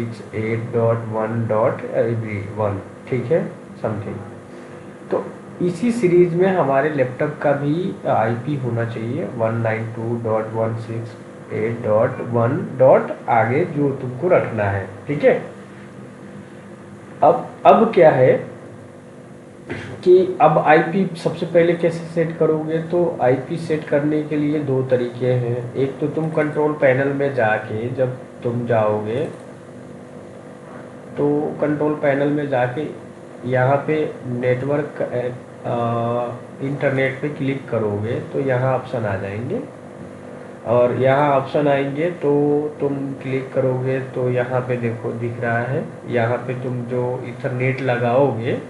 168.1.1, ठीक है, समथिंग। तो इसी सीरीज में हमारे लैपटॉप का भी आईपी होना चाहिए 192.168.1 डॉट आगे जो तुमको रखना है, ठीक है। अब क्या है कि अब आईपी सबसे पहले कैसे सेट करोगे, तो आईपी सेट करने के लिए दो तरीके हैं। एक तो तुम कंट्रोल पैनल में जाके, जब तुम जाओगे तो कंट्रोल पैनल में जाके यहाँ पे नेटवर्क इंटरनेट पे क्लिक करोगे तो यहाँ ऑप्शन आ जाएंगे, और यहाँ ऑप्शन आएंगे तो तुम क्लिक करोगे तो यहाँ पे देखो दिख रहा है, यहाँ पे तुम जो इथरनेट लगाओगे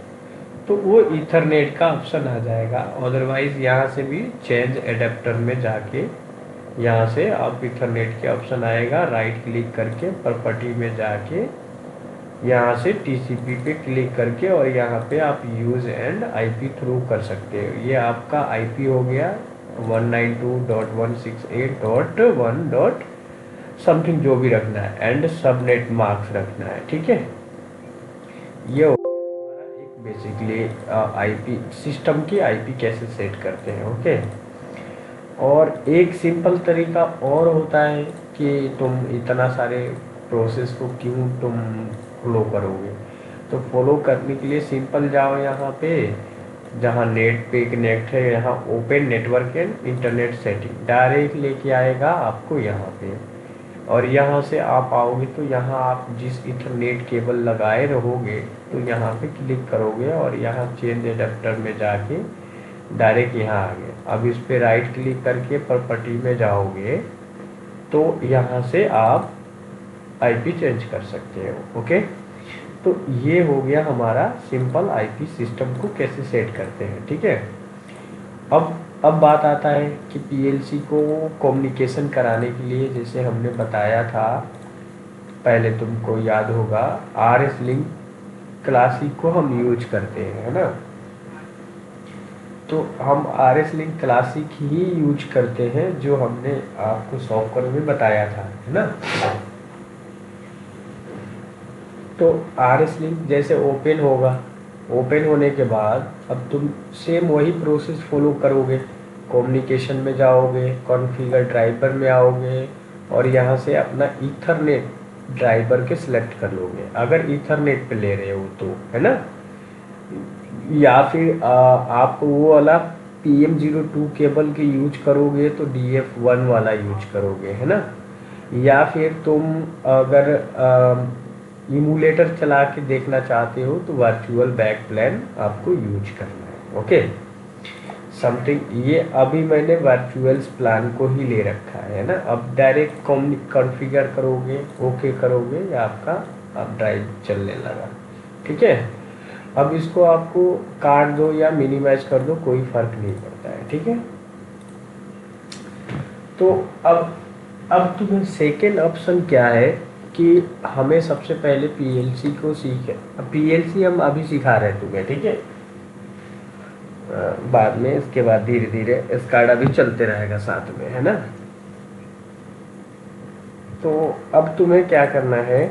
तो वो इथरनेट का ऑप्शन आ जाएगा। अदरवाइज यहाँ से भी चेंज एडेप्टर में जाके यहाँ से आप इथरनेट के ऑप्शन आएगा, राइट क्लिक करके प्रॉपर्टी में जाके यहाँ से टीसीपी पे क्लिक करके और यहाँ पे आप यूज़ एंड आईपी थ्रू कर सकते हो। ये आपका आईपी हो गया 192.168.1 डॉट समथिंग जो भी रखना है, एंड सबनेट मार्क्स रखना है, ठीक है। ये हमारा एक बेसिकली आईपी सिस्टम की आईपी कैसे सेट करते हैं, ओके। और एक सिंपल तरीका और होता है कि तुम इतना सारे प्रोसेस को क्यों तुम फॉलो करोगे, तो फॉलो करने के लिए सिंपल जाओ यहाँ पे जहाँ नेट पे कनेक्ट है, यहाँ open network and internet setting, direct लेके आएगा आपको यहाँ पे। और यहाँ से आप आओगे तो यहाँ आप जिस इथरनेट केबल लगाए रहोगे तो यहाँ पे क्लिक करोगे और यहाँ चेंज एडेप्टर में जाके डायरेक्ट यहाँ आ गए। अब इस पे राइट क्लिक करके प्रॉपर्टी में जाओगे तो यहाँ से आप आईपी चेंज कर सकते हो, ओके। तो ये हो गया हमारा सिंपल आईपी सिस्टम को कैसे सेट करते हैं, ठीक है। अब बात आता है कि पीएलसी को कम्युनिकेशन कराने के लिए, जैसे हमने बताया था पहले, तुमको याद होगा आरएस लिंक क्लासिक को हम यूज करते हैं, है ना। तो हम आरएस लिंक क्लासिक ही यूज करते हैं जो हमने आपको सॉफ्टवेयर में बताया था, है ना। तो आरएस लिंक जैसे ओपन होगा, ओपन होने के बाद अब तुम सेम वही प्रोसेस फॉलो करोगे, कम्युनिकेशन में जाओगे, कॉन्फ़िगर ड्राइवर में आओगे और यहाँ से अपना ईथरनेट ड्राइवर के सिलेक्ट कर लोगे अगर ईथरनेट पे ले रहे हो तो, है ना। या फिर आप वो वाला PM02 केबल के यूज करोगे तो DF1 वाला यूज करोगे, है ना। या फिर तुम अगर इमूलेटर चला के देखना चाहते हो तो वर्चुअल बैकप्लेन आपको यूज करना है, ओके समथिंग। ये अभी मैंने वर्चुअल प्लान को ही ले रखा है ना। अब डायरेक्ट कॉन्फ़िगर करोगे, ओके करोगे, या आपका अब ड्राइव चलने लगा, ठीक है। अब इसको आपको काट दो या मिनिमाइज कर दो, कोई फर्क नहीं पड़ता है, ठीक है। तो अब तुम्हें सेकेंड ऑप्शन क्या है कि हमें सबसे पहले पीएलसी को सीखे, पीएलसी हम अभी सिखा रहे हैं तुम्हें, ठीक है। बाद में इसके बाद धीरे धीरे स्काडा भी चलते रहेगा साथ में, है ना। तो अब तुम्हें क्या करना है,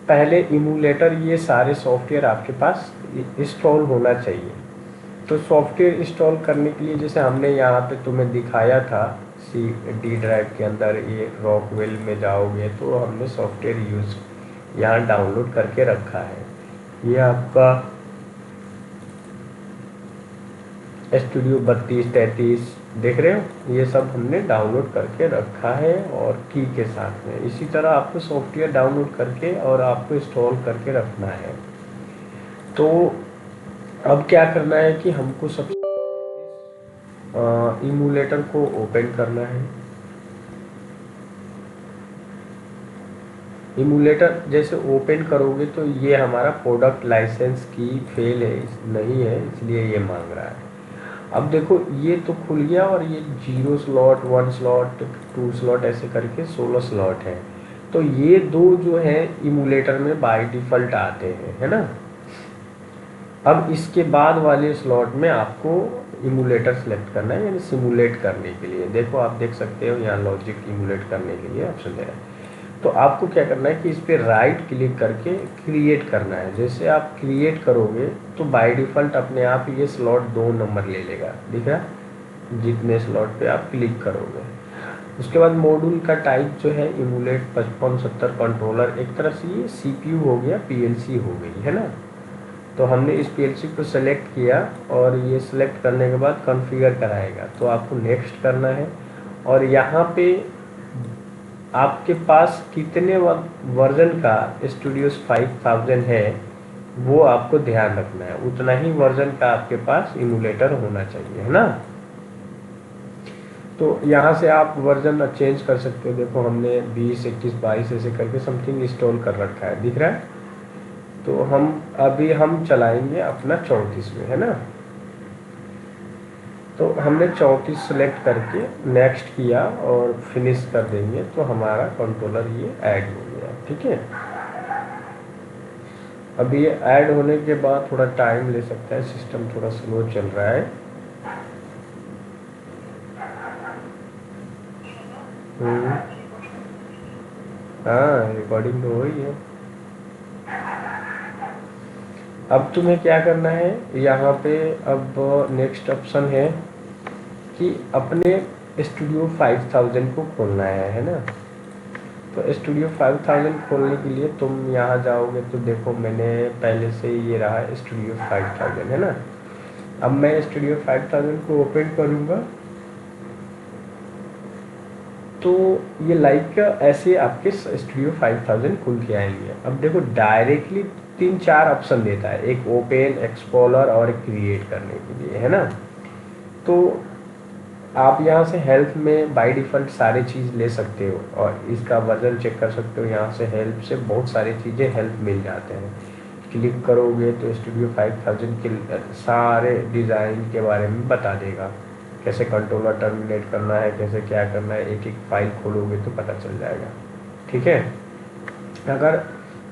पहले इमूलेटर, ये सारे सॉफ्टवेयर आपके पास इंस्टॉल होना चाहिए। तो सॉफ्टवेयर इंस्टॉल करने के लिए जैसे हमने यहाँ पे तुम्हें दिखाया था CD ड्राइव के अंदर, ये रॉकवेल में जाओगे तो हमने सॉफ्टवेयर यूज़ यहाँ डाउनलोड करके रखा है। ये आपका स्टूडियो 3233 देख रहे हो, ये सब हमने डाउनलोड करके रखा है और की के साथ में। इसी तरह आपको सॉफ्टवेयर डाउनलोड करके और आपको इंस्टॉल करके रखना है। तो अब क्या करना है कि हमको सबसे इमूलेटर को ओपन करना है। इमूलेटर जैसे ओपन करोगे तो ये हमारा प्रोडक्ट लाइसेंस की फेल है, नहीं है, इसलिए ये मांग रहा है। अब देखो ये तो खुल गया और ये 0 स्लॉट, 1 स्लॉट, 2 स्लॉट ऐसे करके 16 स्लॉट है। तो ये दो जो है इमूलेटर में बाय डिफ़ॉल्ट आते हैं, है ना। अब इसके बाद वाले स्लॉट में आपको इमूलेटर सेलेक्ट करना है, यानी सिमुलेट करने के लिए। देखो आप देख सकते हो यहाँ लॉजिक इमूलेट करने के लिए ऑप्शन दे रहा है। तो आपको क्या करना है कि इस पर राइट क्लिक करके क्रिएट करना है। जैसे आप क्रिएट करोगे तो बाय डिफ़ॉल्ट अपने आप ये स्लॉट 2 नंबर ले लेगा, दिख रहा है, जितने स्लॉट पे आप क्लिक करोगे। उसके बाद मॉड्यूल का टाइप जो है इमुलेट 5570 कंट्रोलर, एक तरह से ये CPU हो गया, PLC हो गई है ना। तो हमने इस PLC को सेलेक्ट किया और ये सेलेक्ट करने के बाद कॉन्फ़िगर कराएगा, तो आपको नेक्स्ट करना है। और यहाँ पे आपके पास कितने वर्जन का स्टूडियोस 5000 है वो आपको ध्यान रखना है, उतना ही वर्जन का आपके पास इमुलेटर होना चाहिए, है ना। तो यहाँ से आप वर्जन चेंज कर सकते हो। देखो हमने 20, 21, 22 ऐसे करके समथिंग इंस्टॉल कर रखा है, दिख रहा है। तो हम चलाएंगे अपना 34 में, है ना। तो हमने 34 सेलेक्ट करके नेक्स्ट किया और फिनिश कर देंगे तो हमारा कंट्रोलर ये ऐड हो गया, ठीक है। अब ये ऐड होने के बाद थोड़ा टाइम ले सकता है, सिस्टम थोड़ा स्लो चल रहा है। हाँ, रिकॉर्डिंग तो हो ही है। अब तुम्हें क्या करना है, यहाँ पे अब नेक्स्ट ऑप्शन है कि अपने स्टूडियो 5000 को खोलना है ना। तो स्टूडियो 5000 खोलने के लिए तुम यहाँ जाओगे तो देखो मैंने पहले से ये रहा स्टूडियो 5000, है ना। अब मैं स्टूडियो 5000 को ओपन करूँगा तो ये लाइक ऐसे आपके स्टूडियो 5000 खुल के आएंगे। अब देखो डायरेक्टली 3-4 ऑप्शन देता है, एक ओपन, एक्सप्लोरर और क्रिएट करने के लिए, है ना। तो आप यहाँ से हेल्प में बाय डिफ़ॉल्ट सारी चीज़ ले सकते हो और इसका वर्जन चेक कर सकते हो। यहाँ से हेल्प से बहुत सारी चीज़ें हेल्प मिल जाते हैं। क्लिक करोगे तो स्टूडियो 5000 के सारे डिज़ाइन के बारे में बता देगा, कैसे कंट्रोलर टर्मिनेट करना है, कैसे क्या करना है, एक एक फाइल खोलोगे तो पता चल जाएगा, ठीक है। अगर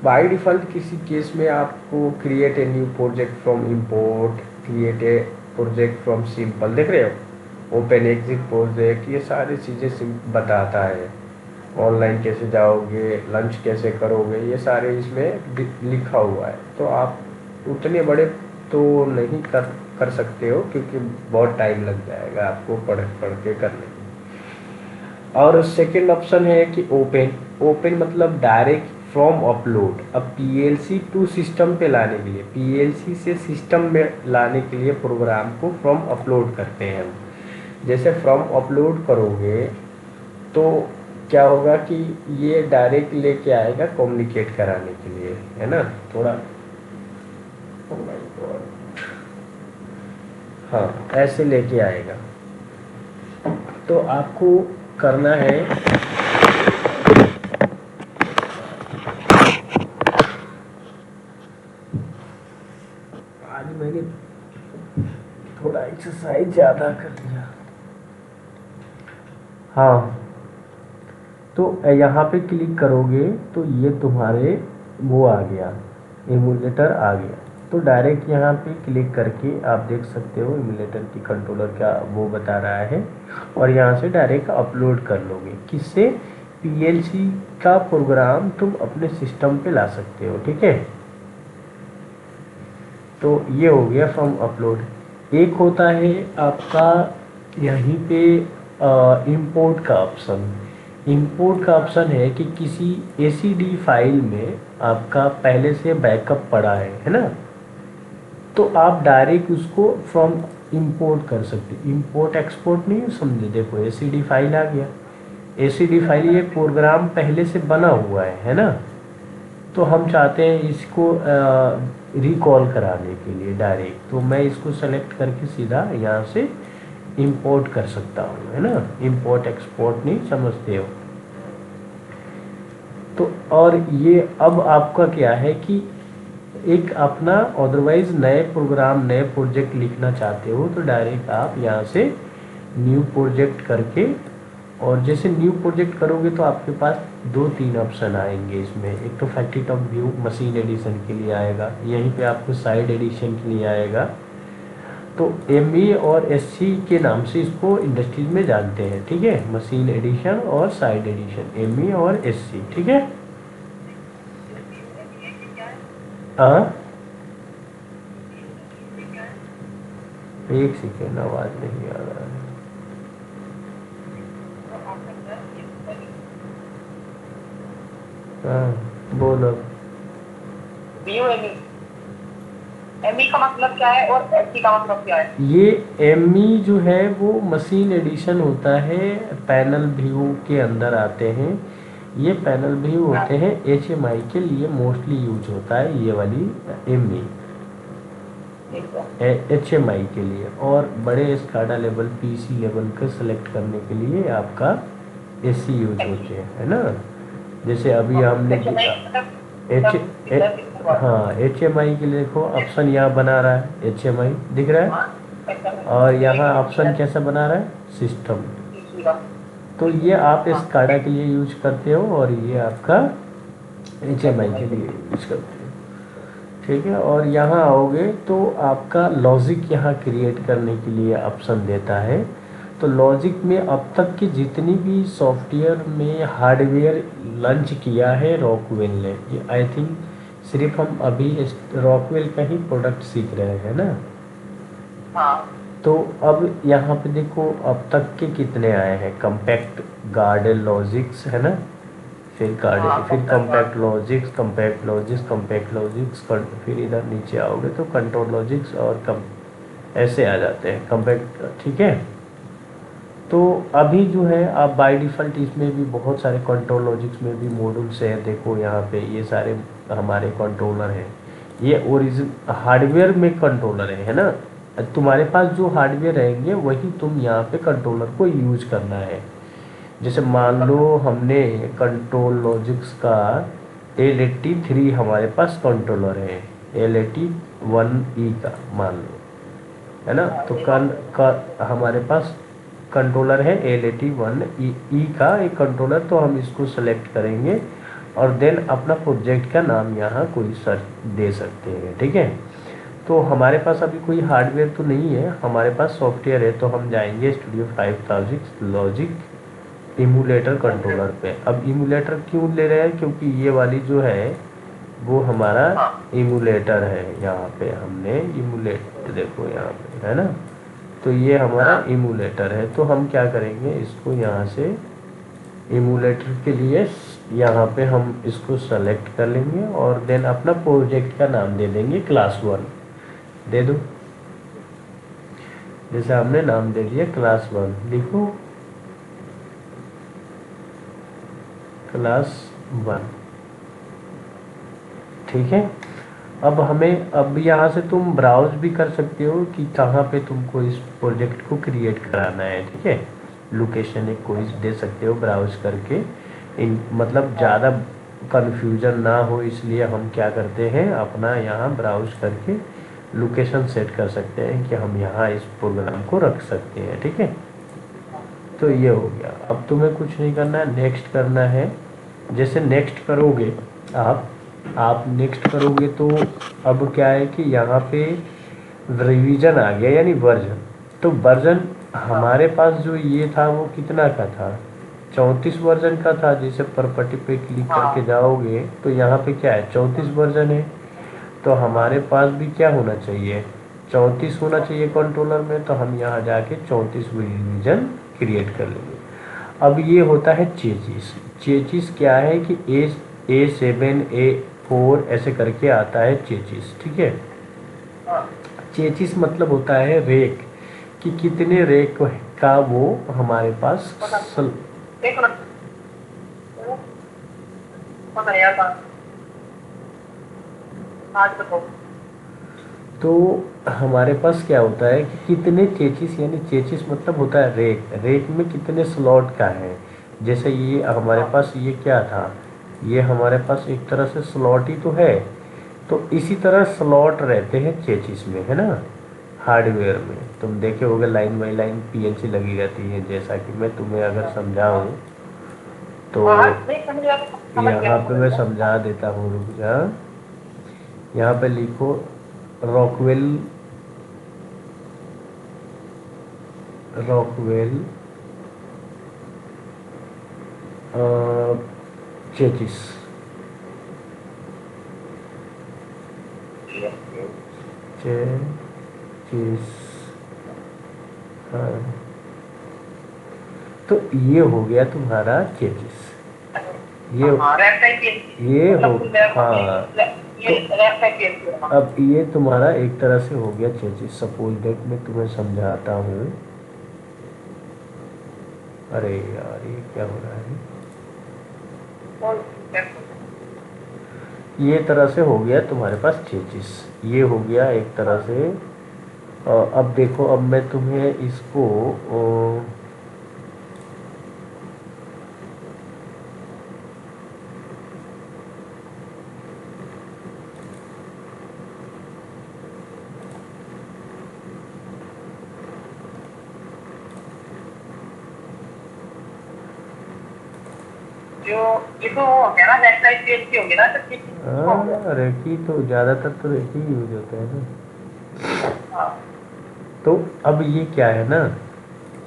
बाय डिफ़ॉल्ट किसी केस में आपको create a new project from import, create a project from simple, देख रहे हो, ओपन एग्जिट प्रोजेक्ट, ये सारी चीज़ें बताता है। ऑनलाइन कैसे जाओगे, लंच कैसे करोगे, ये सारे इसमें लिखा हुआ है। तो आप उतने बड़े तो नहीं कर सकते हो क्योंकि बहुत टाइम लग जाएगा आपको पढ़ के करने में। और सेकंड ऑप्शन है कि ओपन मतलब डायरेक्ट फ्रॉम अपलोड। अब PLC टू सिस्टम पे लाने के लिए, PLC से सिस्टम में लाने के लिए प्रोग्राम को फ्रॉम अपलोड करते हैं हम। जैसे फ्रॉम अपलोड करोगे तो क्या होगा कि ये डायरेक्ट लेके आएगा कम्युनिकेट कराने के लिए, है ना। थोड़ा हाँ ऐसे लेके आएगा। तो आपको करना है, आज मैंने थोड़ा एक्सरसाइज ज़्यादा कर लिया। हाँ, तो यहाँ पे क्लिक करोगे तो ये तुम्हारे वो आ गया, इमुलेटर आ गया। तो डायरेक्ट यहाँ पे क्लिक करके आप देख सकते हो इमुलेटर की कंट्रोलर का वो बता रहा है और यहाँ से डायरेक्ट अपलोड कर लोगे। किससे? PLC का प्रोग्राम तुम अपने सिस्टम पे ला सकते हो, ठीक है। तो ये हो गया फ्रॉम अपलोड। एक होता है आपका यहीं पे इंपोर्ट का ऑप्शन। इंपोर्ट का ऑप्शन है कि किसी ACD फाइल में आपका पहले से बैकअप पड़ा है ना, तो आप डायरेक्ट उसको फ्रॉम इंपोर्ट कर सकते। इंपोर्ट एक्सपोर्ट नहीं समझे, देखो ACD फाइल आ गया। ACD फाइल ये प्रोग्राम पहले से बना हुआ है ना। तो हम चाहते हैं इसको रिकॉल कराने के लिए डायरेक्ट, तो मैं इसको सेलेक्ट करके सीधा यहाँ से इंपोर्ट कर सकता हूँ, है ना। इंपोर्ट एक्सपोर्ट नहीं समझते हो। तो और ये अब आपका क्या है कि एक अपना अदरवाइज नए प्रोग्राम, नए प्रोजेक्ट लिखना चाहते हो तो डायरेक्ट आप यहाँ से न्यू प्रोजेक्ट करके, और जैसे न्यू प्रोजेक्ट करोगे तो आपके पास 2-3 ऑप्शन आएंगे इसमें। एक तो factory top view machine addition के लिए आएगा, यहीं पे आपको साइड एडिशन के लिए आएगा, तो एमई और एससी के नाम से इसको इंडस्ट्रीज में जानते हैं, ठीक है। मशीन एडिशन और साइड एडिशन, एमई और एससी, ठीक है। हाँ, एक सेकेंड, आवाज नहीं आ रहा है। हाँ बोलो। एमई का मतलब क्या है और एससी का मतलब क्या है? ये एमई जो है वो मशीन एडिशन होता है, पैनल व्यू के अंदर आते हैं। ये पैनल व्यू होते हैं, एचएमआई के लिए मोस्टली यूज होता है ये वाली एमई, एचएमआई के लिए। और बड़े स्काडा लेवल, पीसी लेवल के सेलेक्ट करने के लिए आपका एससी यूज होते हैं, है ना। जैसे अभी हमने एच हाँ, एचएमआई के लिए देखो ऑप्शन यहाँ बना रहा है, एचएमआई दिख रहा है, और यहाँ ऑप्शन कैसा बना रहा है, सिस्टम। तो ये आप स्काडा के लिए यूज करते हो और ये आपका एचएमआई के लिए यूज करते हो, ठीक है। और यहाँ आओगे तो आपका लॉजिक यहाँ क्रिएट करने के लिए ऑप्शन देता है। तो लॉजिक में अब तक की जितनी भी सॉफ्टवेयर में हार्डवेयर लॉन्च किया है रॉकवेल ने, ये आई थिंक सिर्फ हम अभी रॉकवेल का ही प्रोडक्ट सीख रहे हैं ना। हाँ। तो अब यहाँ पे देखो अब तक के कितने आए हैं, कम्पैक्ट गार्डन लॉजिक्स, है ना। फिर गार्डन, हाँ, फिर compact logics, compact logics, compact logics, फिर इधर नीचे आओगे तो कंट्रोल लॉजिक्स और कम ऐसे आ जाते हैं कम्पैक्ट, ठीक है। तो अभी जो है आप बाय डिफ़ॉल्ट इसमें भी बहुत सारे कंट्रोल लॉजिक्स में भी मॉड्यूल्स है, देखो यहाँ पे ये सारे हमारे कंट्रोलर हैं। ये ओरिजिन हार्डवेयर में कंट्रोलर है ना। तुम्हारे पास जो हार्डवेयर रहेंगे वही तुम यहाँ पे कंट्रोलर को यूज करना है। जैसे मान लो हमने कंट्रोल लॉजिक्स का L83 हमारे पास कंट्रोलर है, L81E का मान लो, है ना। तो हमारे पास कंट्रोलर है L81E का एक कंट्रोलर, तो हम इसको सेलेक्ट करेंगे और देन अपना प्रोजेक्ट का नाम यहाँ कोई सर्च दे सकते हैं, ठीक है। तो हमारे पास अभी कोई हार्डवेयर तो नहीं है, हमारे पास सॉफ्टवेयर है। तो हम जाएंगे स्टूडियो 5000 लॉजिक इमुलेटर कंट्रोलर पे। अब इमुलेटर क्यों ले रहे हैं, क्योंकि ये वाली जो है वो हमारा इमुलेटर है। यहाँ पे हमने इमुलेट, देखो यहाँ पे है ना, तो ये हमारा इमुलेटर है। तो हम क्या करेंगे, इसको यहाँ से इमुलेटर के लिए यहाँ पे हम इसको सेलेक्ट कर लेंगे और देन अपना प्रोजेक्ट का नाम दे देंगे क्लास 1 दे दो। जैसे हमने नाम दे दिया क्लास 1, लिखो क्लास 1, ठीक है। अब हमें, अब यहाँ से तुम ब्राउज भी कर सकते हो कि कहाँ पे तुमको इस प्रोजेक्ट को क्रिएट कराना है, ठीक है। लोकेशन एक कोई दे सकते हो ब्राउज करके, इन मतलब ज़्यादा कन्फ्यूजन ना हो इसलिए हम क्या करते हैं, अपना यहाँ ब्राउज करके लोकेशन सेट कर सकते हैं कि हम यहाँ इस प्रोग्राम को रख सकते हैं, ठीक है। तो ये हो गया। अब तुम्हें कुछ नहीं करना है, नेक्स्ट करना है। जैसे नेक्स्ट करोगे आप नेक्स्ट करोगे तो अब क्या है कि यहाँ पे रिवीजन आ गया यानी वर्जन। तो वर्जन हमारे पास जो ये था वो कितना का था, 34 वर्जन का था। जैसे प्रॉपर्टी पे क्लिक करके जाओगे तो यहाँ पे क्या है, 34 वर्जन है। तो हमारे पास भी क्या होना चाहिए, 34 होना चाहिए कंट्रोलर में। तो हम यहाँ जाके 34 रिवीजन क्रिएट कर लेंगे। अब ये होता है चेचिस। चेचिस क्या है कि A7 A4 ऐसे करके आता है चेचिस, ठीक है। चेचिस मतलब होता है रेक, कि कितने रेक का वो हमारे पास तो हमारे पास क्या होता है कि कितने चेचिस, यानी चेचिस मतलब होता है रेक, रेक में कितने स्लॉट का है। जैसे ये हमारे पास ये क्या था, ये हमारे पास एक तरह से स्लॉट ही तो है। तो इसी तरह स्लॉट रहते हैं चेचिस में, है ना। हार्डवेयर में तुम देखे होगे लाइन बाई लाइन पीएलसी लगी रहती है। जैसा कि मैं तुम्हें अगर समझाऊं तो यहाँ पे मैं समझा देता हूँ, रुक जा। यहाँ पे लिखो रॉकवेल रॉकवेल चेचिस। चेचिस, हाँ। तो ये हो गया तुम्हारा चेचिस। ये हो, हाँ। तो अब ये तुम्हारा एक तरह से हो गया चेचिस। सपोज दैट मैं तुम्हें समझाता हूँ। अरे यार ये क्या हो रहा है। ये तरह से हो गया तुम्हारे पास चेचिस। ये हो गया एक तरह से। अब देखो, अब मैं तुम्हें इसको जो ये तो हो गया ना, लेफ्ट साइड पेज की होगी ना सर। रेकी तो ज़्यादातर तो रेकी यूज होता है ना। हाँ। तो अब ये क्या है ना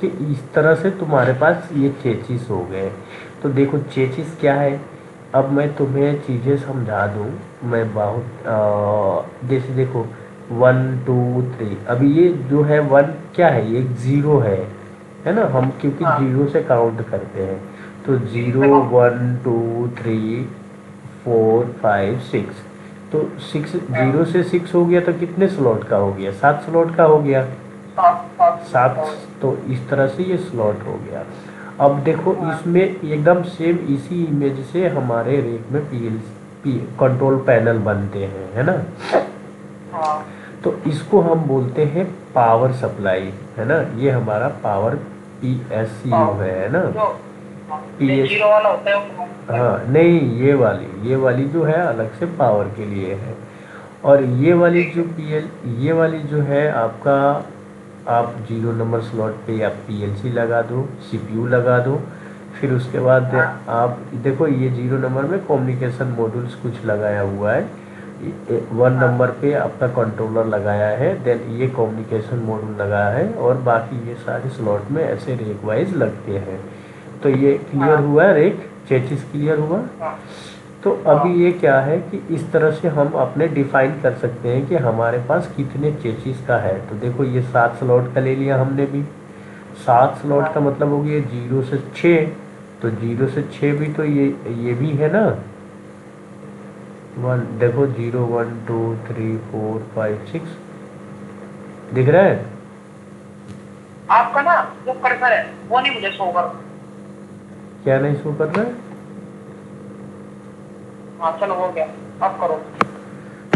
कि इस तरह से तुम्हारे पास ये चेचिस हो गए। तो देखो चेचिस क्या है। अब मैं तुम्हें चीज़ें समझा दूँ। मैं बहुत जैसे देखो 1 2 3। अभी ये जो है 1 क्या है, ये 0 है ना। हम क्योंकि हाँ। 0 से काउंट करते हैं। तो 0 1 2 3 4 5 6। तो 6, 0 से 6 हो गया तो कितने स्लॉट का हो गया, 7 स्लॉट का हो गया। 7। तो इस तरह से ये स्लॉट हो गया। अब देखो इसमें एकदम सेम इसी इमेज से हमारे रेक में पीएलसी कंट्रोल पैनल बनते हैं, है ना। तो इसको हम बोलते हैं पावर सप्लाई, है ना। ये हमारा पावर पीएसयू है ना। पीएस जीरो वाला होता है। हाँ नहीं, ये वाली जो है अलग से पावर के लिए है। और ये वाली जो ये वाली जो है आपका, आप 0 नंबर स्लॉट पे आप पीएलसी लगा दो, सीपीयू लगा दो। फिर उसके बाद आप देखो ये 0 नंबर में कम्युनिकेशन मॉड्यूल्स कुछ लगाया हुआ है। 1 नंबर पे आपका कंट्रोलर लगाया है, देन ये कम्युनिकेशन मॉड्यूल लगाया है, और बाकी ये सारे स्लॉट में ऐसे रेक वाइज लगते हैं। तो ये क्लियर हुआ रेक, चेचिस क्लियर हुआ। तो अभी ये क्या है कि इस तरह से हम अपने डिफाइन कर सकते हैं कि हमारे पास कितने चेचिस का है। तो देखो ये 7 स्लॉट का ले लिया हमने भी। 7 स्लॉट का मतलब हो गया 0 से 6। तो 0 से 6 भी तो ये भी है ना। 1 देखो 0 1 2 3 4 5 6 दिख रहा है आपका ना जो कर्सर है वो नहीं मुझे शो कर। क्या नहीं शो कर रहा है। हाँ चलो हो गया, अब करो।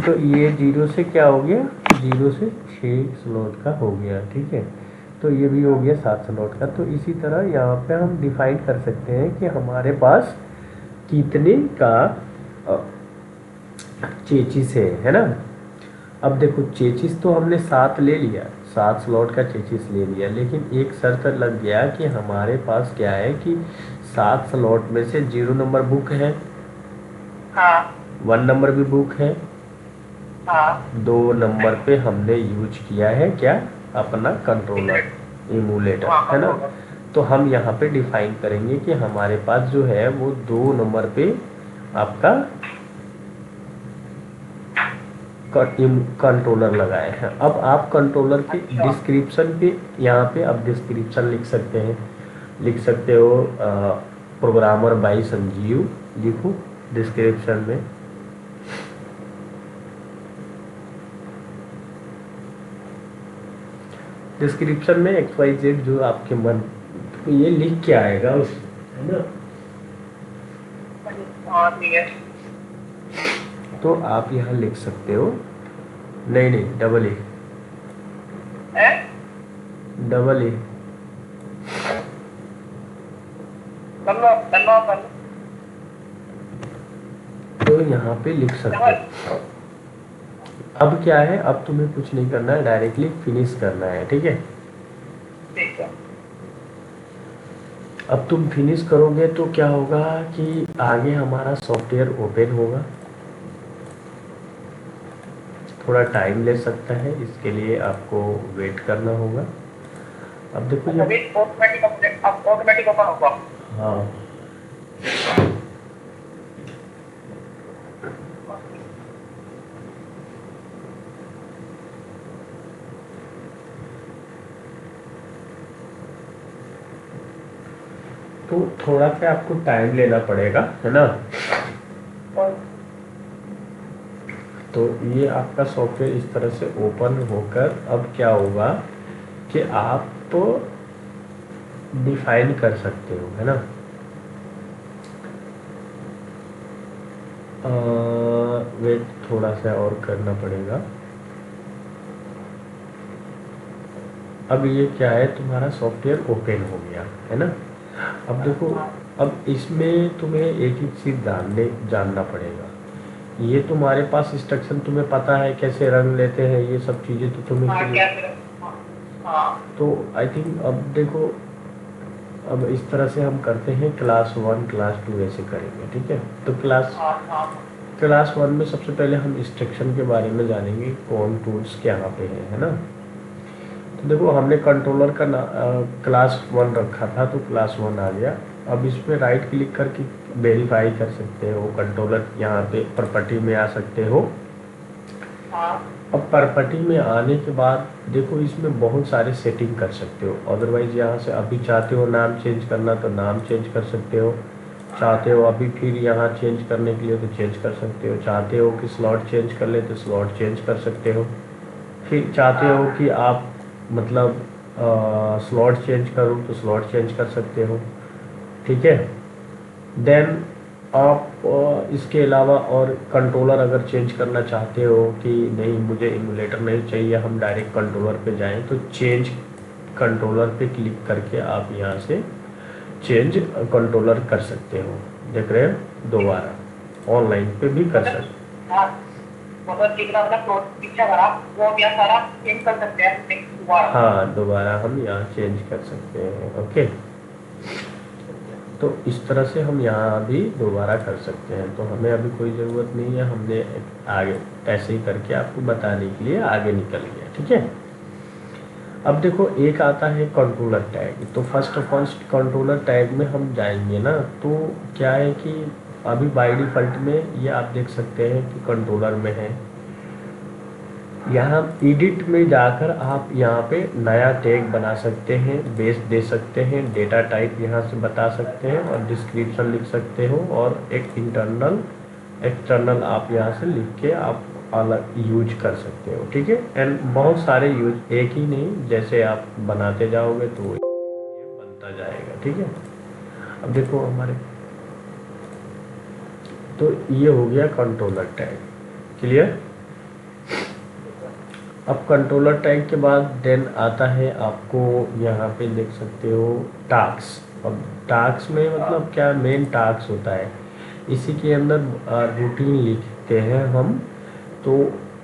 तो ये 0 से क्या हो गया, 0 से 6 स्लॉट का हो गया, ठीक है। तो ये भी हो गया 7 स्लॉट का। तो इसी तरह यहाँ पे हम डिफाइन कर सकते हैं कि हमारे पास कितने का चेचिस है ना। अब देखो चेचिस तो हमने 7 ले लिया, 7 स्लॉट का चेचिस ले लिया, लेकिन एक शर्त लग गया कि हमारे पास क्या है कि 7 स्लॉट में से 0 नंबर बुक है, हाँ 1 नंबर भी बुक है, हाँ 2 नंबर पे हमने यूज किया है क्या, अपना कंट्रोलर इमुलेटर, है ना। तो हम यहाँ पे डिफाइन करेंगे कि हमारे पास जो है वो 2 नंबर पे आपका कंट्रोलर लगाए हैं। अब आप कंट्रोलर के डिस्क्रिप्शन पे यहाँ पे अब डिस्क्रिप्शन लिख सकते हैं, लिख सकते हो प्रोग्रामर बाई संजीव लिखो डिस्क्रिप्शन में। डिस्क्रिप्शन में XYZ जो आपके मन, तो ये लिख के आएगा उस, है ना। ठीक है। तो आप यहाँ लिख सकते हो, नहीं डबल ए, डबल ए, तो यहाँ पे लिख सकते हो। अब क्या है, अब तुम्हें कुछ नहीं करना है, डायरेक्टली फिनिश करना है, ठीक है। ठीक है। अब तुम फिनिश करोगे तो क्या होगा कि आगे हमारा सॉफ्टवेयर ओपन होगा। थोड़ा टाइम ले सकता है, इसके लिए आपको वेट करना होगा। अब देखो अच्छा ये, वेट ऑटोमेटिक अपडेट अब ऑटोमेटिक ओपन होगा। हाँ तो थोड़ा सा आपको टाइम लेना पड़ेगा, है ना। और तो ये आपका सॉफ्टवेयर इस तरह से ओपन होकर अब क्या होगा कि आप तो डिफाइन कर सकते हो, है ना। वेट थोड़ा सा और करना पड़ेगा। अब ये क्या है, तुम्हारा सॉफ्टवेयर ओपन हो गया, है ना। अब देखो, अब इसमें तुम्हें एक एक चीज़ जानना पड़ेगा। ये तुम्हारे पास इंस्ट्रक्शन तुम्हें पता है कैसे रंग लेते हैं, ये सब चीज़ें तो तुम्हें हाँ क्लियर। क्या फिर हाँ हाँ तो आई थिंक अब देखो, अब इस तरह से हम करते हैं, क्लास 1 क्लास 2 ऐसे करेंगे, ठीक है। तो हाँ हाँ क्लास 1 में सबसे पहले हम इंस्ट्रक्शन के बारे में जानेंगे, कौन टूल्स क्या पे है ना। तो देखो हमने कंट्रोलर का क्लास 1 रखा था, तो क्लास 1 आ गया। अब इस पर राइट क्लिक करके वेरीफाई कर सकते हो कंट्रोलर, यहाँ पे प्रॉपर्टी में आ सकते हो। हाँ अब प्रॉपर्टी में आने के बाद देखो इसमें बहुत सारे सेटिंग कर सकते हो। अदरवाइज यहाँ से अभी चाहते हो नाम चेंज करना तो नाम चेंज कर सकते हो, चाहते हो अभी फिर यहाँ चेंज करने के लिए तो चेंज कर सकते हो, चाहते हो कि स्लॉट चेंज कर ले तो स्लॉट चेंज कर सकते हो, फिर चाहते हो कि आप मतलब स्लॉट चेंज करो तो स्लॉट चेंज कर सकते हो, ठीक है। देन आप इसके अलावा और कंट्रोलर अगर चेंज करना चाहते हो कि नहीं मुझे इमुलेटर नहीं चाहिए, हम डायरेक्ट कंट्रोलर पे जाएं, तो चेंज कंट्रोलर पे क्लिक करके आप यहाँ से चेंज कंट्रोलर कर सकते हो। देख रहे हो, दोबारा ऑनलाइन पे भी कर मतलब सकते। हाँ मतलब जितना मतलब प्लॉट पीछे अगर आप वो भी सारा चेंज कर सकते हैं नेक्स्ट दोबारा। हाँ दोबारा हम यहाँ चेंज कर सकते हैं, ओके। तो इस तरह से हम यहाँ भी दोबारा कर सकते हैं, तो हमें अभी कोई ज़रूरत नहीं है, हमने आगे ऐसे ही करके आपको बताने के लिए आगे निकल गया, ठीक है। अब देखो एक आता है कंट्रोलर टैग, तो first of all controller tag में हम जाएंगे ना, तो क्या है कि अभी बाय डिफ़ॉल्ट में ये आप देख सकते हैं कि कंट्रोलर में है। यहाँ एडिट में जाकर आप यहाँ पे नया टैग बना सकते हैं, बेस दे सकते हैं, डेटा टाइप यहाँ से बता सकते हैं और डिस्क्रिप्शन लिख सकते हो, और एक इंटरनल एक्सटर्नल आप यहाँ से लिख के आप अलग यूज कर सकते हो, ठीक है। एंड बहुत सारे यूज, एक ही नहीं, जैसे आप बनाते जाओगे तो ये बनता जाएगा, ठीक है। अब देखो हमारे, तो ये हो गया कंट्रोलर टैग, क्लियर। अब कंट्रोलर टैग के बाद देन आता है आपको यहाँ पे देख सकते हो टास्क। अब टास्क में मतलब क्या, मेन टास्क होता है, इसी के अंदर रूटीन लिखते हैं हम। तो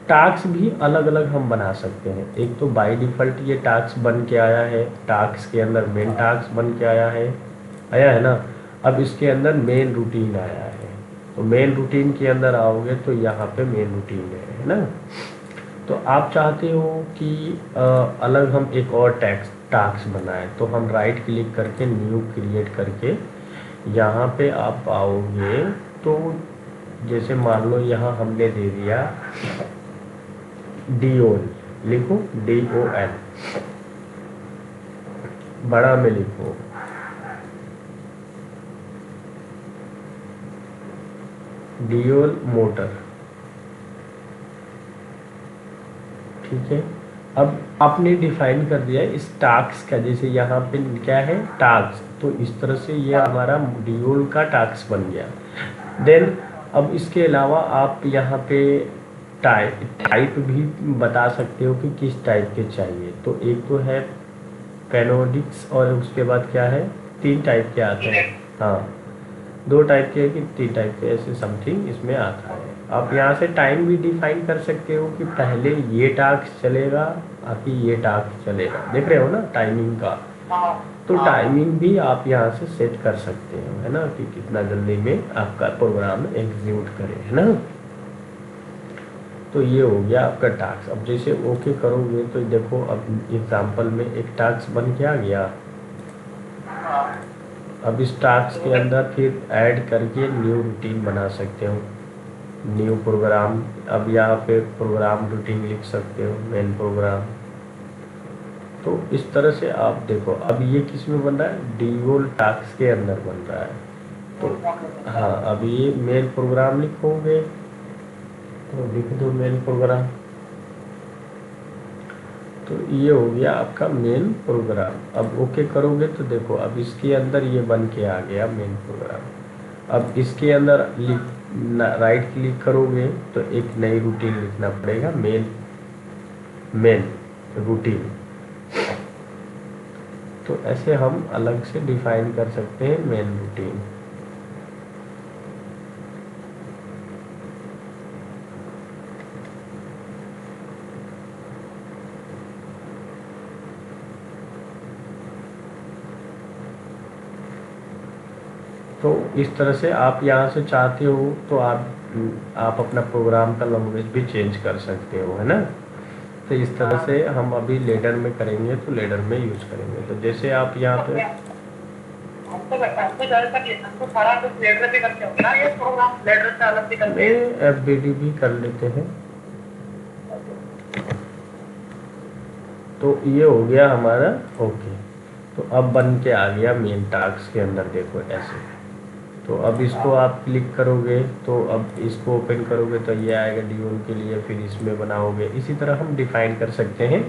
टास्क भी अलग अलग हम बना सकते हैं। एक तो बाय डिफ़ॉल्ट ये टास्क बन के आया है, टास्क के अंदर मेन टास्क बन के आया है ना। अब इसके अंदर मेन रूटीन आया है, तो मेन रूटीन के अंदर आओगे तो यहाँ पे मेन रूटीन है ना। तो आप चाहते हो कि अलग हम एक और टास्क बनाएं, तो हम राइट क्लिक करके न्यू क्रिएट करके यहाँ पे आप आओगे। तो जैसे मान लो यहाँ हमने दे दिया DOL, लिखो DOL, बड़ा में लिखो DOL मोटर, ठीक है। अब आपने डिफाइन कर दिया है इस टास्क का, जैसे यहाँ पे क्या है टास्क, तो इस तरह से ये हमारा मॉड्यूल का टास्क बन गया। देन अब इसके अलावा आप यहाँ पे टाइप भी बता सकते हो कि किस टाइप के चाहिए। तो एक तो है पैनोडिक्स, और उसके बाद क्या है, 3 टाइप के आते हैं, हाँ 2 टाइप के कि 3 टाइप के, ऐसे समथिंग इसमें आता है। आप यहाँ से टाइम भी डिफाइन कर सकते हो कि पहले ये टास्क चलेगा आखिर ये टास्क चलेगा, देख रहे हो ना टाइमिंग का। हाँ तो हाँ टाइमिंग भी आप यहाँ से सेट कर सकते हो, है ना, कि कितना जल्दी में आपका प्रोग्राम एग्जीक्यूट करे, है ना। तो ये हो गया आपका टास्क। अब जैसे ओके करोगे तो देखो अब एग्जाम्पल में एक टास्क बन के आ गया। हाँ अब इस टास्क तो के अंदर फिर ऐड करके न्यू रूटीन बना सकते हो, न्यू प्रोग्राम। अब यहाँ पे प्रोग्राम रूटीन लिख सकते हो, मेन प्रोग्राम। तो इस तरह से आप देखो अब ये किस में बन रहा है, डिवोल टास्क के अंदर बन रहा है। तो हाँ, अब ये मेन प्रोग्राम लिखोगे तो लिख दो मेन प्रोग्राम। तो ये हो गया आपका मेन प्रोग्राम। अब ओके करोगे तो देखो अब इसके अंदर ये बन के आ गया मेन प्रोग्राम। अब इसके अंदर राइट क्लिक करोगे तो एक नई रूटीन लिखना पड़ेगा, मेन रूटीन। तो ऐसे हम अलग से डिफाइन कर सकते हैं मेन रूटीन। तो इस तरह से आप यहाँ से चाहते हो तो आप अपना प्रोग्राम का लैंग्वेज भी चेंज कर सकते हो, है ना। तो इस तरह से हम अभी लेडर में करेंगे तो लेडर में यूज करेंगे। तो जैसे आप यहाँ पे हमको सारा कुछ लेटर पे करते होंगे ना, ये प्रोग्राम लेटर से अलग भी करते हैं। FBD भी कर लेते हैं। तो ये हो गया हमारा ओके। तो अब बन के आ गया मेन टास्क के अंदर, देखो ऐसे। तो अब इसको आप क्लिक करोगे तो अब इसको ओपन करोगे तो ये आएगा डिवोल के लिए, फिर इसमें बनाओगे। इसी तरह हम डिफाइन कर सकते हैं।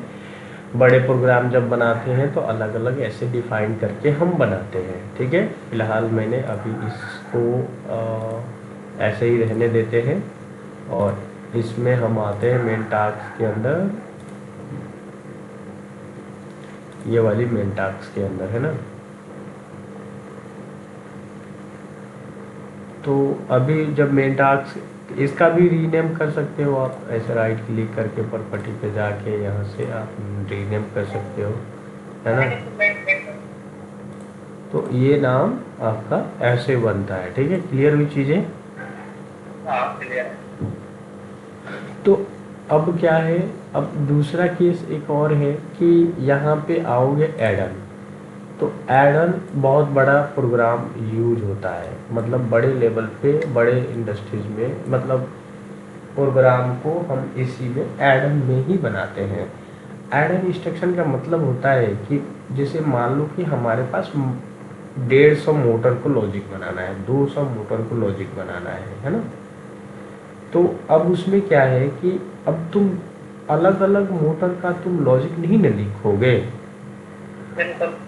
बड़े प्रोग्राम जब बनाते हैं तो अलग अलग ऐसे डिफाइन करके हम बनाते हैं, ठीक है। फिलहाल मैंने अभी इसको ऐसे ही रहने देते हैं और इसमें हम आते हैं मेन टास्क के अंदर, ये वाली मेन टास्क के अंदर, है ना। तो अभी जब मेन टास्क, इसका भी रीनेम कर सकते हो आप, ऐसे राइट क्लिक करके प्रॉपर्टी पे जाके यहाँ से आप रीनेम कर सकते हो, है ना। तो ये नाम आपका ऐसे बनता है, ठीक है। क्लियर हुई चीज़ें। तो अब क्या है, अब दूसरा केस एक और है कि यहाँ पे आओगे एडन। तो एडन बहुत बड़ा प्रोग्राम यूज होता है, मतलब बड़े लेवल पे बड़े इंडस्ट्रीज में, मतलब प्रोग्राम को हम इसी में एडन में ही बनाते हैं। एडन इंस्ट्रक्शन का मतलब होता है कि जैसे मान लो कि हमारे पास 150 मोटर को लॉजिक बनाना है, 200 मोटर को लॉजिक बनाना है ना। तो अब उसमें क्या है कि अब तुम अलग अलग मोटर का तुम लॉजिक नहीं न लिखोगे।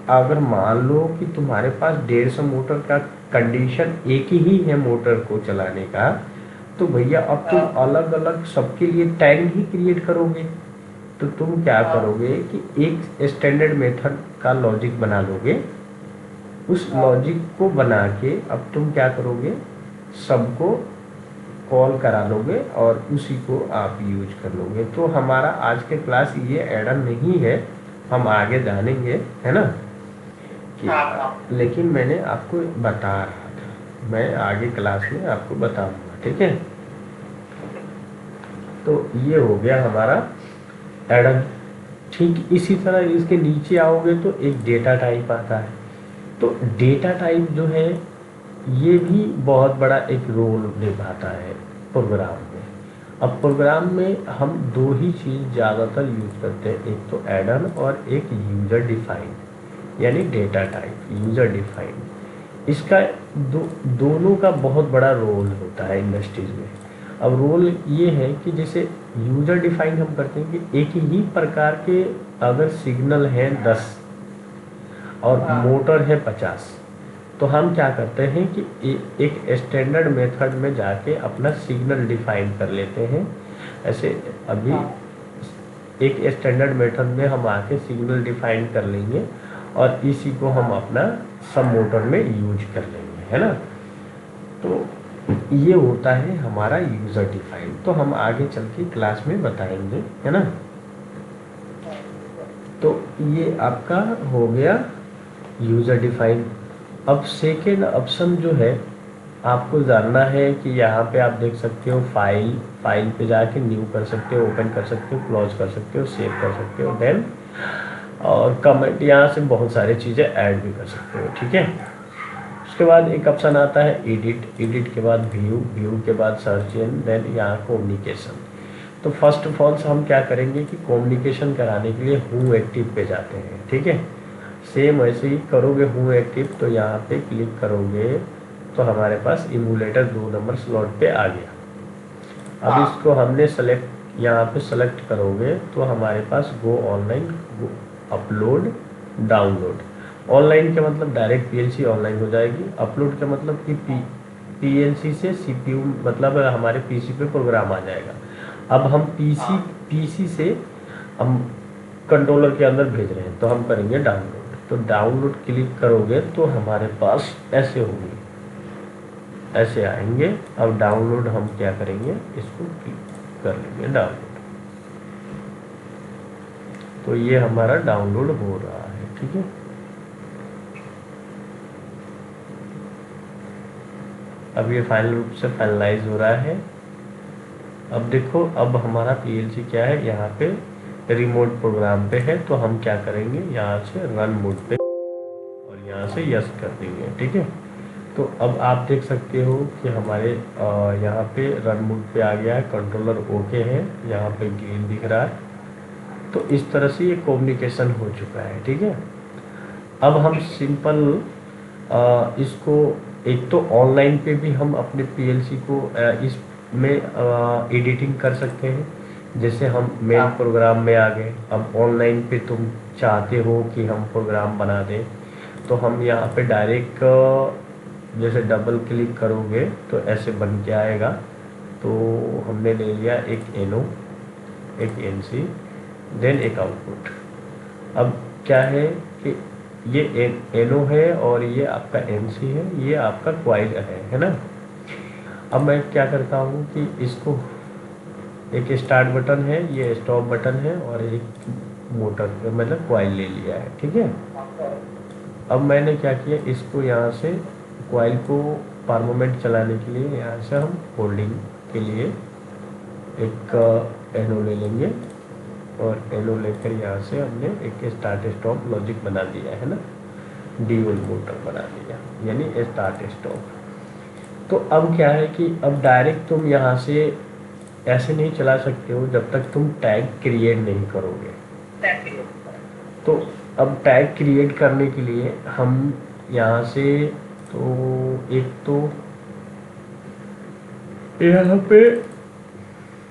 अगर मान लो कि तुम्हारे पास 150 मोटर का कंडीशन एक ही है मोटर को चलाने का, तो भैया अब तुम अलग अलग सबके लिए टैग ही क्रिएट करोगे। तो तुम क्या करोगे कि एक स्टैंडर्ड मेथड का लॉजिक बना लोगे, उस लॉजिक को बना के अब तुम क्या करोगे, सबको कॉल करा लोगे और उसी को आप यूज कर लोगे। तो हमारा आज के क्लास ये एडन नहीं है, हम आगे जानेंगे, है ना कि लेकिन मैंने आपको बता रहा था, मैं आगे क्लास में आपको बताऊंगा, ठीक है। तो ये हो गया हमारा एडन। ठीक इसी तरह इसके नीचे आओगे तो एक डेटा टाइप आता है। तो डेटा टाइप जो है ये भी बहुत बड़ा एक रोल निभाता है प्रोग्राम में। अब प्रोग्राम में हम दो ही चीज़ ज़्यादातर यूज करते हैं, एक तो एडन और एक यूज़र डिफाइन, यानी डेटा टाइप यूज़र डिफाइन। इसका दोनों का बहुत बड़ा रोल होता है इंडस्ट्रीज में। अब रोल ये है कि जैसे यूज़र डिफाइन हम करते हैं कि एक ही प्रकार के अगर सिग्नल हैं 10 और मोटर है 50, तो हम क्या करते हैं कि एक स्टैंडर्ड मेथड में जाके अपना सिग्नल डिफाइन कर लेते हैं। ऐसे अभी एक स्टैंडर्ड मेथड में हम आके सिग्नल डिफाइन कर लेंगे और इसी को हम अपना सब मोटर में यूज कर लेंगे, है ना। तो ये होता है हमारा यूज़र डिफाइन। तो हम आगे चल के क्लास में बताएंगे, है ना। तो ये आपका हो गया यूज़र डिफाइन। अब सेकेंड ऑप्शन जो है आपको जानना है कि यहाँ पे आप देख सकते हो फाइल पे जाके न्यू कर सकते हो, ओपन कर सकते हो, क्लोज कर सकते हो, सेव कर सकते हो, देन और कमेंट, यहाँ से बहुत सारी चीज़ें ऐड भी कर सकते हो, ठीक है। उसके बाद एक ऑप्शन आता है एडिट, एडिट के बाद व्यू, व्यू के बाद सर्च एंड देन यहाँ कम्युनिकेशन। तो फर्स्ट ऑफ ऑल हम क्या करेंगे कि कम्युनिकेशन कराने के लिए हूँ एक्टिव पे जाते हैं, ठीक है। सेम ऐसे ही करोगे हूँ एक्टिव, तो यहाँ पे क्लिक करोगे तो हमारे पास इमूलेटर 2 नंबर स्लॉट पे आ गया। अब इसको हमने सेलेक्ट, यहाँ पे सेलेक्ट करोगे तो हमारे पास गो ऑनलाइन, गो अपलोड, डाउनलोड। ऑनलाइन का मतलब डायरेक्ट पीएलसी ऑनलाइन हो जाएगी, अपलोड का मतलब कि पीएलसी से सीपीयू मतलब हमारे पीसी पे प्रोग्राम आ जाएगा। अब हम पीसी से हम कंट्रोलर के अंदर भेज रहे हैं तो हम करेंगे डाउनलोड। तो डाउनलोड क्लिक करोगे तो हमारे पास ऐसे होंगे, ऐसे आएंगे। अब डाउनलोड हम क्या करेंगे, इसको क्लिक कर लेंगे डाउनलोड, तो ये हमारा डाउनलोड हो रहा है, ठीक है। अब ये फाइनल रूप से फाइनलाइज हो रहा है। अब देखो, अब हमारा पीएलसी क्या है, यहाँ पे रिमोट प्रोग्राम पे है, तो हम क्या करेंगे, यहाँ से रन मोड पे और यहाँ से यस कर देंगे, ठीक है। तो अब आप देख सकते हो कि हमारे यहाँ पे रन मोड पे आ गया है, कंट्रोलर ओके है, यहाँ पे ग्रीन दिख रहा है। तो इस तरह से ये कम्युनिकेशन हो चुका है, ठीक है। अब हम सिंपल इसको, एक तो ऑनलाइन पे भी हम अपने पीएलसी को इसमें एडिटिंग कर सकते हैं, जैसे हम मेन प्रोग्राम में आ गए। अब ऑनलाइन पे तुम चाहते हो कि हम प्रोग्राम बना दें, तो हम यहाँ पे डायरेक्ट जैसे डबल क्लिक करोगे तो ऐसे बन के आएगा। तो हमने ले लिया एक एनो, एक एनसी, देन एक आउटपुट। अब क्या है कि ये एनो है और ये आपका एनसी है, ये आपका क्वाइल है ना। अब मैं क्या करता हूँ कि इसको, एक स्टार्ट बटन है, ये स्टॉप बटन है, और एक मोटर मतलब क्वाइल ले लिया है, ठीक है। अब मैंने क्या किया, इसको यहाँ से क्वाइल को परमानेंट चलाने के लिए यहाँ से हम होल्डिंग के लिए एक एनो ले लेंगे, और एनो लेकर यहाँ से हमने एक स्टार्ट स्टॉप लॉजिक बना दिया है ना, ड्यूल मोटर बना दिया, यानी स्टार्ट स्टॉप। तो अब क्या है कि अब डायरेक्ट तुम यहाँ से ऐसे नहीं चला सकते हो जब तक तुम टैग क्रिएट नहीं करोगे। तो अब टैग क्रिएट करने के लिए हम यहाँ से, तो एक तो यहाँ पे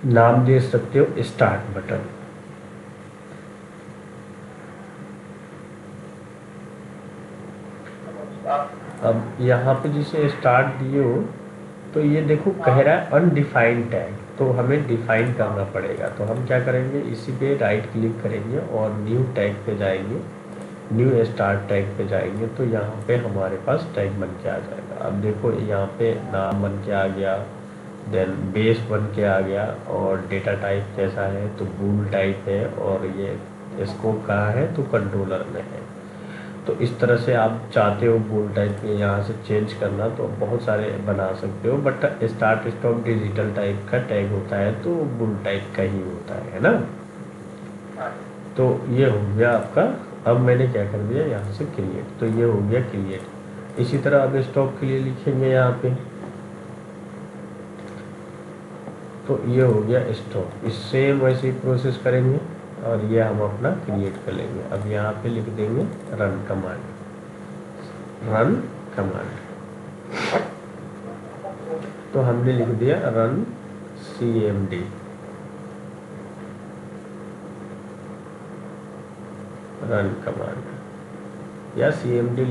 नाम दे सकते हो स्टार्ट बटन। अब यहाँ पे जिसे स्टार्ट दिए हो, तो ये देखो कह रहा है अनडिफाइंड टैग, तो हमें डिफाइन करना पड़ेगा। तो हम क्या करेंगे, इसी पे राइट क्लिक करेंगे और न्यू टैग पे जाएंगे, न्यू स्टार्ट टैग पे जाएंगे, तो यहाँ पे हमारे पास टैग बन के आ जाएगा। अब देखो यहाँ पे नाम बन के आ गया, देन बेस बन के आ गया, और डेटा टाइप कैसा है तो बूल टाइप है, और ये स्कोप कहाँ है तो कंट्रोलर में है। तो इस तरह से आप चाहते हो बूल टाइप में यहाँ से चेंज करना तो बहुत सारे बना सकते हो, but start stop digital type का टैग होता है तो बूल टाइप का ही होता है ना। तो ये हो गया आपका। अब मैंने क्या कर दिया, यहाँ से क्रिएट, तो ये हो गया क्रिएट। इसी तरह अब स्टॉप के लिए लिखेंगे यहाँ पे, तो ये हो गया स्टॉप। इस सेम वैसे ही प्रोसेस करेंगे और ये हम अपना क्रिएट कर लेंगे। अब यहाँ पे लिख देंगे रन कमांड, रन कमांड। तो हमने लिख दिया रन cmd, रन कमांड, या cmd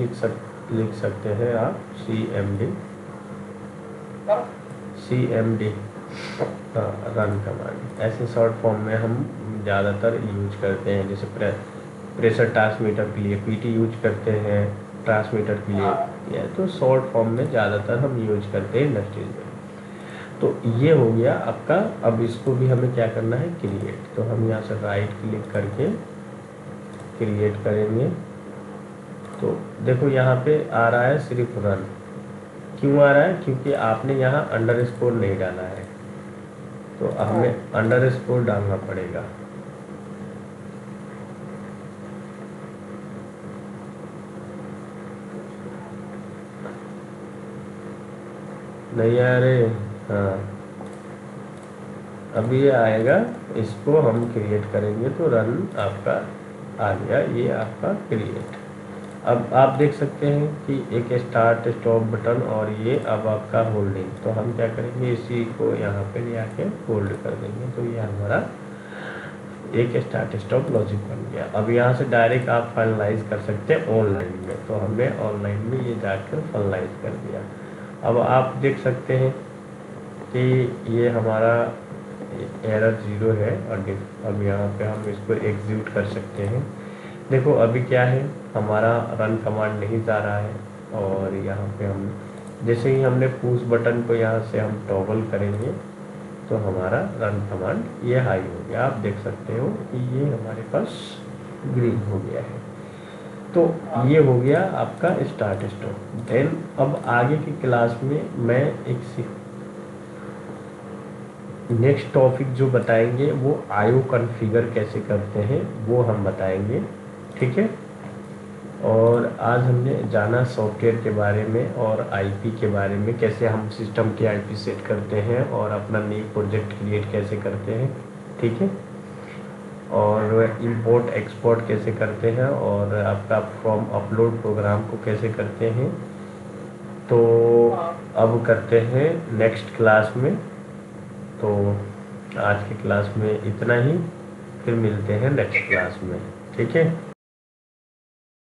लिख सकते हैं आप, cmd हाँ, रन कमांड। ऐसे शॉर्ट फॉर्म में हम ज़्यादातर यूज करते हैं, जैसे प्रेशर ट्रांसमीटर के लिए पीटी यूज करते हैं, ट्रांसमीटर के लिए, तो शॉर्ट फॉर्म में ज़्यादातर हम यूज करते हैं इंडस्ट्रीज में। तो ये हो गया आपका। अब इसको भी हमें क्या करना है, क्रिएट। तो हम यहाँ से राइट क्लिक करके क्रिएट करेंगे। तो देखो यहाँ पे आ रहा है सिर्फ रन, क्यों आ रहा है? क्योंकि आपने यहाँ अंडरस्कोर नहीं डाला है, तो हमें अंडरस्कोर डालना पड़ेगा। नहीं आ रहे? हाँ, अभी ये आएगा, इसको हम क्रिएट करेंगे तो रन आपका आ गया, ये आपका क्रिएट। अब आप देख सकते हैं कि एक स्टार्ट स्टॉप बटन और ये अब आपका होल्डिंग। तो हम क्या करेंगे, इसी को यहाँ पे ले आके होल्ड कर देंगे, तो ये हमारा एक स्टार्ट स्टॉप लॉजिक बन गया। अब यहाँ से डायरेक्ट आप फाइनलाइज कर सकते हैं ऑनलाइन में, तो हमने ऑनलाइन में ये जाकर फाइनलाइज कर दिया। अब आप देख सकते हैं कि ये हमारा एरर 0 है, और अब यहाँ पे हम इसको एग्जीक्यूट कर सकते हैं। देखो अभी क्या है, हमारा रन कमांड नहीं जा रहा है, और यहाँ पे हम जैसे ही हमने पुश बटन को यहाँ से हम टॉगल करेंगे तो हमारा रन कमांड ये हाई हो गया। आप देख सकते हो कि ये हमारे पास ग्रीन हो गया है। तो ये हो गया आपका स्टार्ट स्टॉप। देन अब आगे की क्लास में मैं एक नेक्स्ट टॉपिक जो बताएंगे वो आईओ कॉन्फ़िगर कैसे करते हैं वो हम बताएंगे, ठीक है। और आज हमने जाना सॉफ्टवेयर के बारे में और आईपी के बारे में, कैसे हम सिस्टम के आईपी सेट करते हैं और अपना न्यू प्रोजेक्ट क्रिएट कैसे करते हैं, ठीक है। और इंपोर्ट एक्सपोर्ट कैसे करते हैं, और आपका फ्रॉम अपलोड प्रोग्राम को कैसे करते हैं। तो अब करते हैं नेक्स्ट क्लास में। तो आज की क्लास में इतना ही, फिर मिलते हैं नेक्स्ट क्लास में, ठीक है।